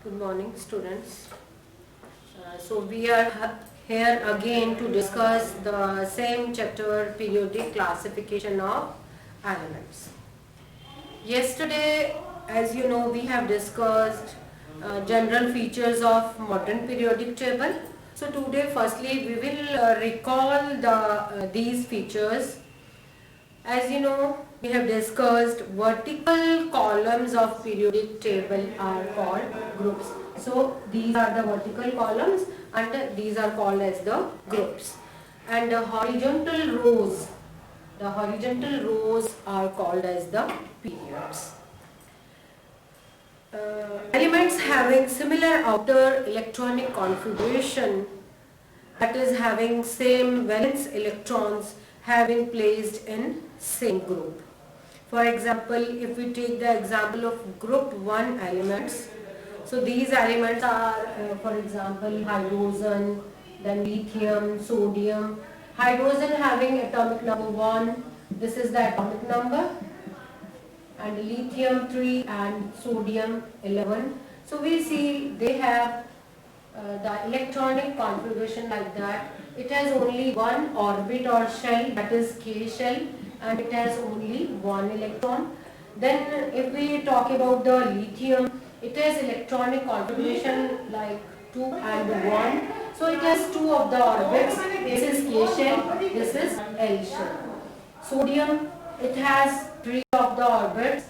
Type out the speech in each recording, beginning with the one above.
Good morning, students. So we are here again to discuss the same chapter, periodic classification of elements. Yesterday, as you know, we have discussed general features of modern periodic table. So today, firstly, we will recall these features. As you know, we have discussed vertical columns of periodic table are called groups. So these are the vertical columns and these are called as the groups. And the horizontal rows are called as the periods. Elements having similar outer electronic configuration, that is having same valence electrons, have been placed in same group. For example, if we take the example of group 1 elements, so these elements are for example hydrogen, then lithium, sodium. Hydrogen having atomic number 1, this is the atomic number, and lithium 3 and sodium 11. So we see they have the electronic configuration like that. It has only one orbit or shell, that is K shell, and it has only one electron. Then if we talk about the lithium, it has electronic configuration like 2 and 1. So it has two of the orbits. This is K shell, this is L shell. Sodium, it has three of the orbits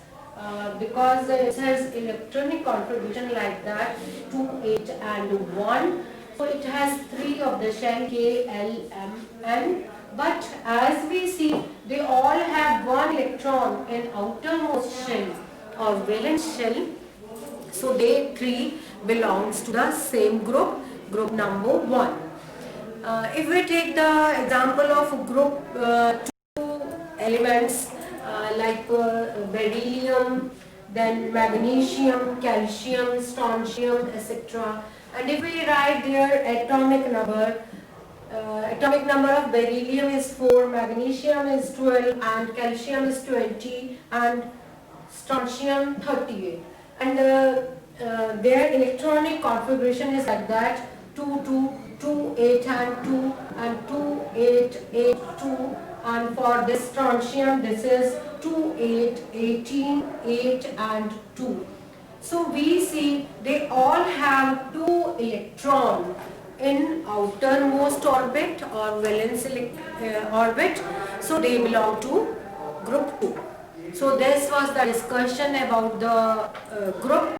because it has electronic configuration like that, 2, 8 and 1. So it has three of the shell K, L, M, N. But as we see, they all have one electron in outermost shell or valence shell. So they three belongs to the same group, group number 1. If we take the example of group 2 elements like beryllium, then magnesium, calcium, strontium, etc. And if we write their atomic number of beryllium is 4, magnesium is 12, and calcium is 20, and strontium 38. And their electronic configuration is like that: 2, 2, 2, 8 and 2, and 2, 8, 8, 2. And for this strontium, this is 2, 8, 18, 8 and 2. So we see they all have two electrons in outermost orbit or valence orbit. So they belong to group 2. So this was the discussion about the group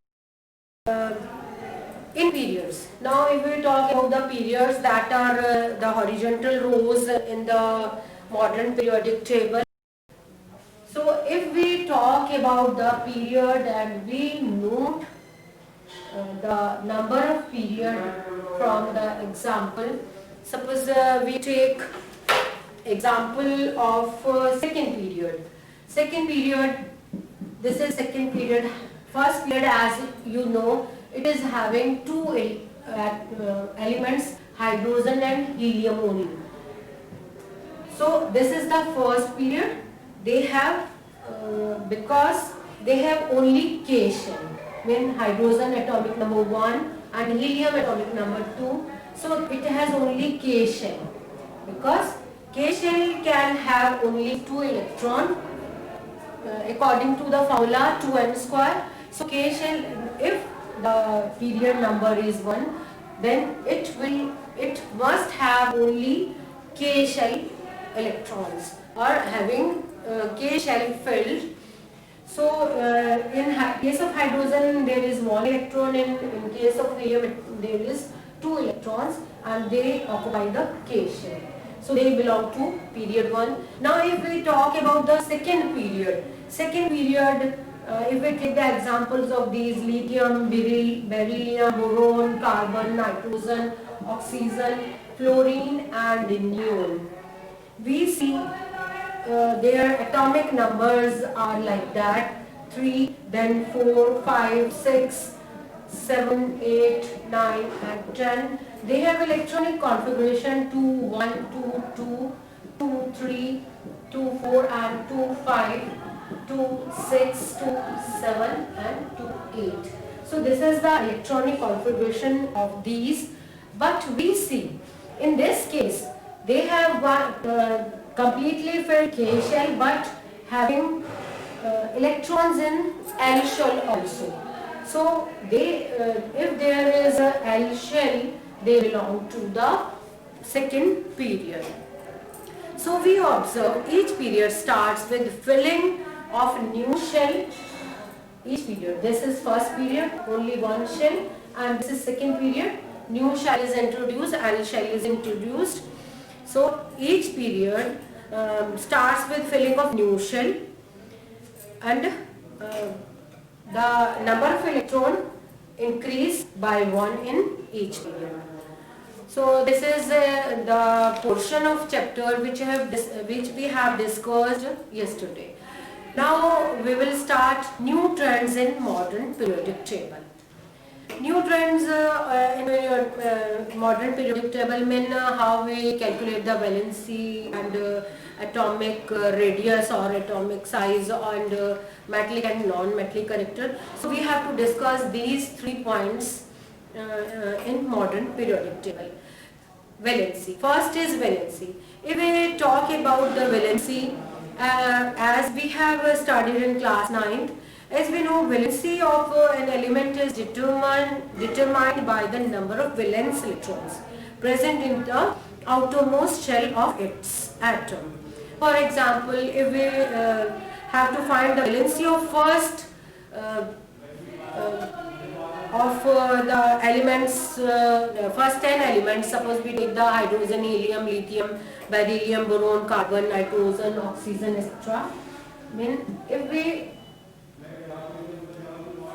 in periods. Now if we talk about the periods that are the horizontal rows in the modern periodic table. So if we talk about the period and we note the number of period from the example, suppose we take example of second period. Second period, this is second period. First period, as you know, it is having two elements, hydrogen and helium only. So this is the first period. They have because they have only K shell, mean hydrogen atomic number 1 and helium atomic number 2. So it has only K shell because K shell can have only 2 electrons according to the formula 2n square. So K shell, if the period number is 1, then it must have only K shell electrons or having K shell filled. So in case of hydrogen there is one electron, in case of helium there is 2 electrons and they occupy the K shell. So they belong to period 1. Now if we talk about the second period, if we take the examples of these: lithium, beryllium, boron, carbon, nitrogen, oxygen, fluorine and neon, we see their atomic numbers are like that: 3, then 4, 5, 6, 7, 8, 9 and 10. They have electronic configuration 2, 1, 2, 2, 2, 3, 2, 4 and 2, 5, 2, 6, 2, 7 and 2, 8. So this is the electronic configuration of these, but we see in this case they have one completely filled K shell but having electrons in L shell also. So they, if there is a L shell, they belong to the second period. So we observe each period starts with filling of new shell. Each period, this is first period, only one shell, and this is second period, new shell is introduced, L shell is introduced. So each period starts with filling of new shell, and the number of electron increase by 1 in each period. So this is the portion of chapter which we have discussed yesterday. Now we will start new trends in modern periodic table. New trends in modern periodic table mean how we calculate the valency and atomic radius or atomic size and metallic and non-metallic character. So we have to discuss these 3 points in modern periodic table. Valency. First is valency. If we talk about the valency, as we have studied in class 9th, as we know, valency of an element is determined by the number of valence electrons present in the outermost shell of its atom. For example, if we have to find the valency of first the elements, first 10 elements, suppose we take the hydrogen, helium, lithium, beryllium, boron, carbon, nitrogen, oxygen, etc. If we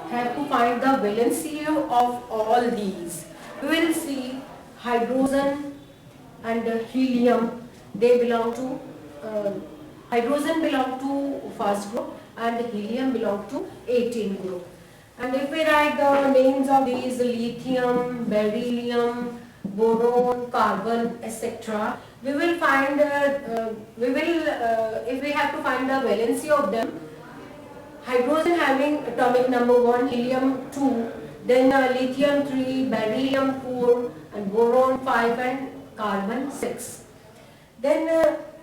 have to find the valency of all these, we will see hydrogen and helium, they belong to, hydrogen belong to first group and helium belong to 18 group. And if we write the names of these, lithium, beryllium, boron, carbon, etc., we will find, if we have to find the valency of them, hydrogen having atomic number 1, helium 2, then lithium 3, beryllium 4, and boron 5, and carbon 6. Then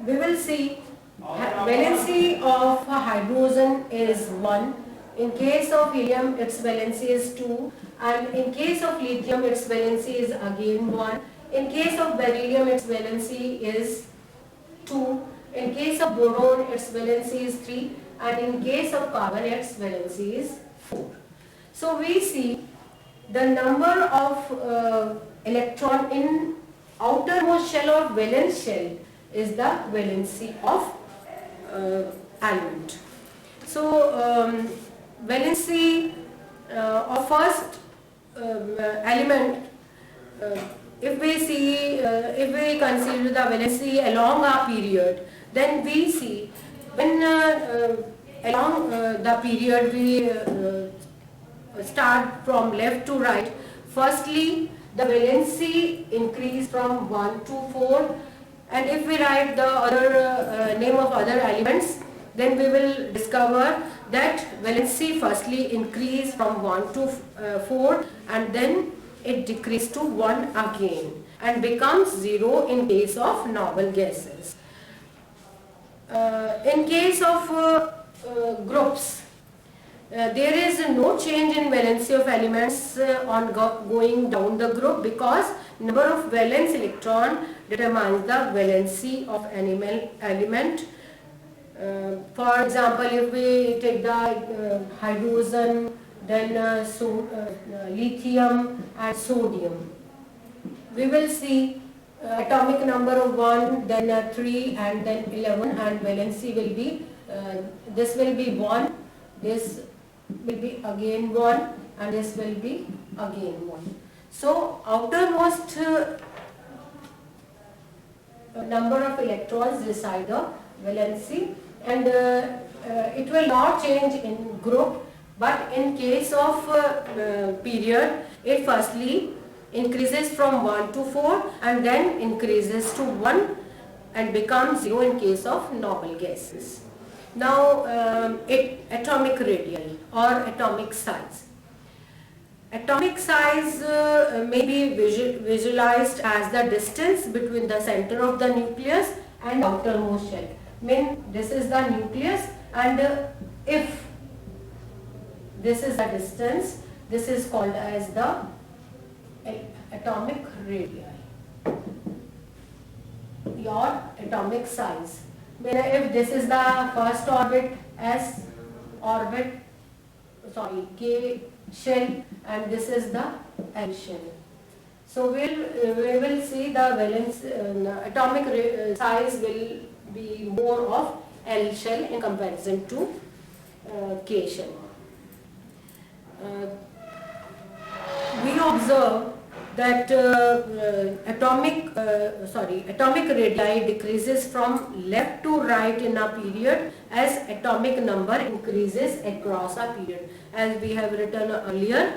we will see valency of hydrogen is 1. In case of helium, its valency is 2, and in case of lithium, its valency is again 1. In case of beryllium, its valency is 2. In case of boron, its valency is 3, and in case of carbon, its valency is 4. So we see the number of electron in outermost shell or valence shell is the valency of element. So valency of first element, if we consider the valency along a period, then we see when along the period we start from left to right. Firstly, the valency increase from 1 to 4, and if we write the other name of other elements, then we will discover that valency firstly increase from 1 to 4, and then it decrease to 1 again and becomes 0 in case of noble gases. In case of groups, there is no change in valency of elements on going down the group, because number of valence electron determines the valency of element. For example, if we take the hydrogen, then lithium and sodium, we will see atomic number of 1, then 3, and then 11, and valency will be, this will be 1, this will be again 1, and this will be again 1. So outermost number of electrons decide the valency, and it will not change in group, but in case of period, it firstly increases from 1 to 4 and then increases to 1 and becomes 0 in case of noble gases. Now atomic radius or atomic size. Atomic size may be visualized as the distance between the center of the nucleus and outermost shell. Mean this is the nucleus, and if this is the distance, this is called as the atomic radii, your atomic size. Mean if this is the first orbit, S orbit, sorry, K shell, and this is the L shell. So we will see the valence atomic size will be more of L shell in comparison to K shell. We observe that atomic radii decreases from left to right in a period as atomic number increases across a period, as we have written earlier.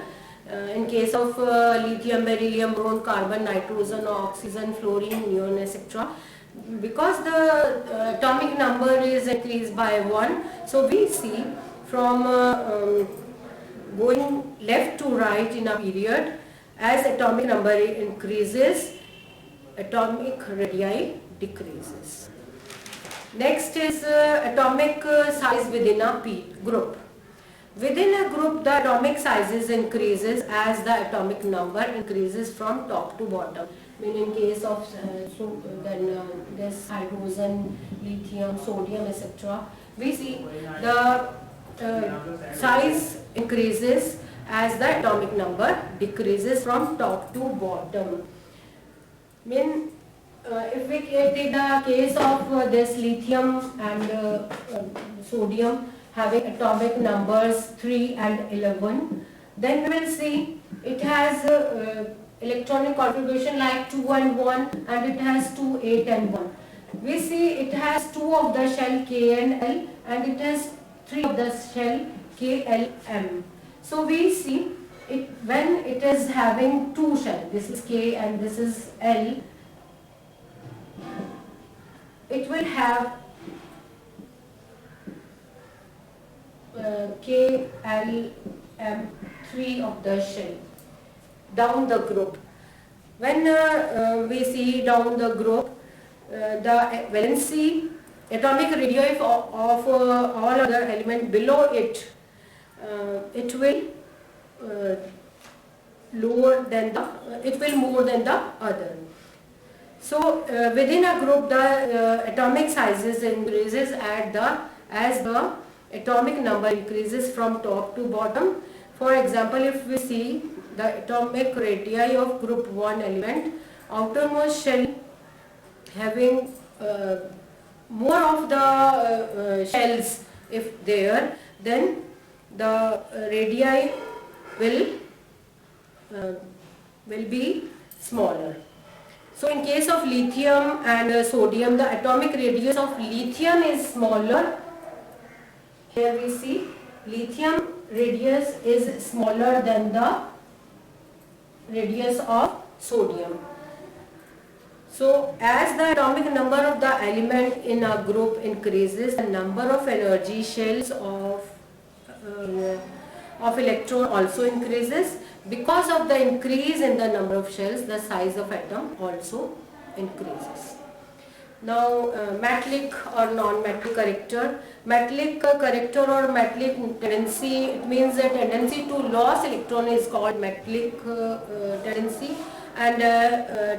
In case of lithium, beryllium, boron, carbon, nitrogen, oxygen, fluorine, neon, etc. Because the atomic number is increased by 1, so we see from going left to right in a period, as atomic number increases, atomic radii decreases. Next is atomic size within a group. Within a group, the atomic sizes increases as the atomic number increases from top to bottom. In case of this hydrogen, lithium, sodium, etc. we see the size increases as the atomic number decreases from top to bottom. If we take the case of this lithium and sodium having atomic numbers 3 and 11, then we will see it has electronic configuration like 2 and 1, and it has 2, 8 and 1. We see it has 2 of the shell K and L, and it has 3 of the shell K, L, M. So we see it when it is having 2 shell, this is K and this is L, it will have K, L, M, 3 of the shell down the group. When we see down the group, the valency atomic radii of all other element below it, it will more than the other. So within a group, the atomic sizes increases as the atomic number increases from top to bottom. For example, if we see the atomic radii of group 1 element, outermost shell having more of the shells if there, then the radii will be smaller. So in case of lithium and sodium, the atomic radius of lithium is smaller. Here we see lithium radius is smaller than the radius of sodium. So as the atomic number of the element in a group increases, the number of energy shells of electron also increases. Because of the increase in the number of shells, the size of atom also increases. Now metallic or non-metallic character. Metallic character or metallic tendency, it means that tendency to lose electron is called metallic tendency, and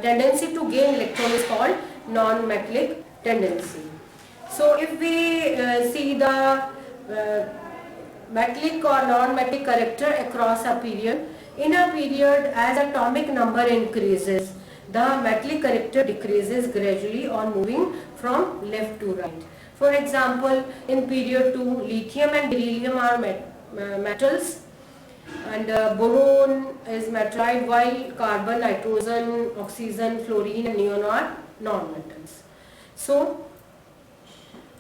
tendency to gain electron is called non-metallic tendency. So if we see the metallic or non-metallic character across a period, in a period as atomic number increases, the metallic character decreases gradually on moving from left to right. For example, in period 2, lithium and beryllium are metals, and boron is metalloid, while carbon, nitrogen, oxygen, fluorine and neon are non-metals. So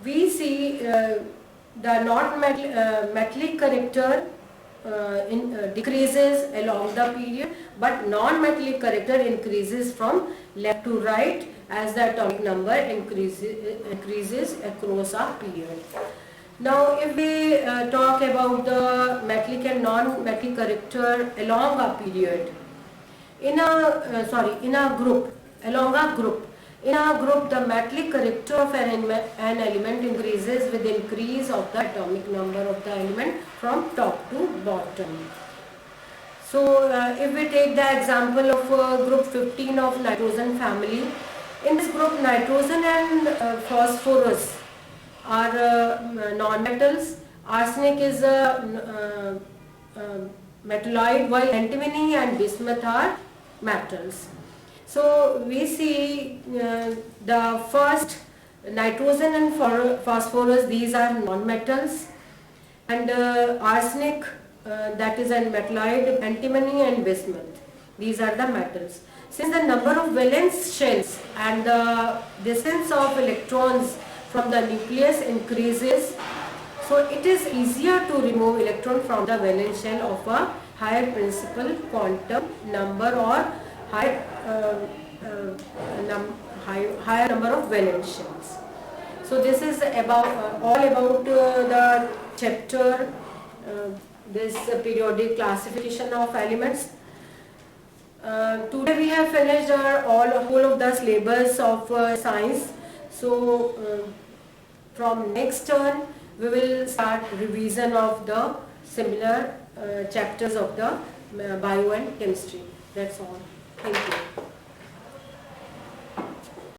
we see the non-metallic character decreases along the period, but non-metallic character increases from left to right as the atomic number increases across a period. Now if we talk about the metallic and non-metallic character along a period, in a group, along a group, in a group the metallic character of an element increases with increase of the atomic number of the element from top to bottom. So if we take the example of group 15 of nitrogen family, in this group nitrogen and phosphorus are non-metals. Arsenic is a metalloid, while antimony and bismuth are metals. So we see the first nitrogen and phosphorus, these are non-metals, and arsenic, that is a metalloid, antimony and bismuth, these are the metals. Since the number of valence shells and the distance of electrons from the nucleus increases, so it is easier to remove electron from the valence shell of a higher principal quantum number or higher number of valence shells. So this is about all about the chapter, this periodic classification of elements. Today we have finished our whole of the syllabus of science. So from next turn we will start revision of the similar chapters of the bio and chemistry. That's all. Thank you.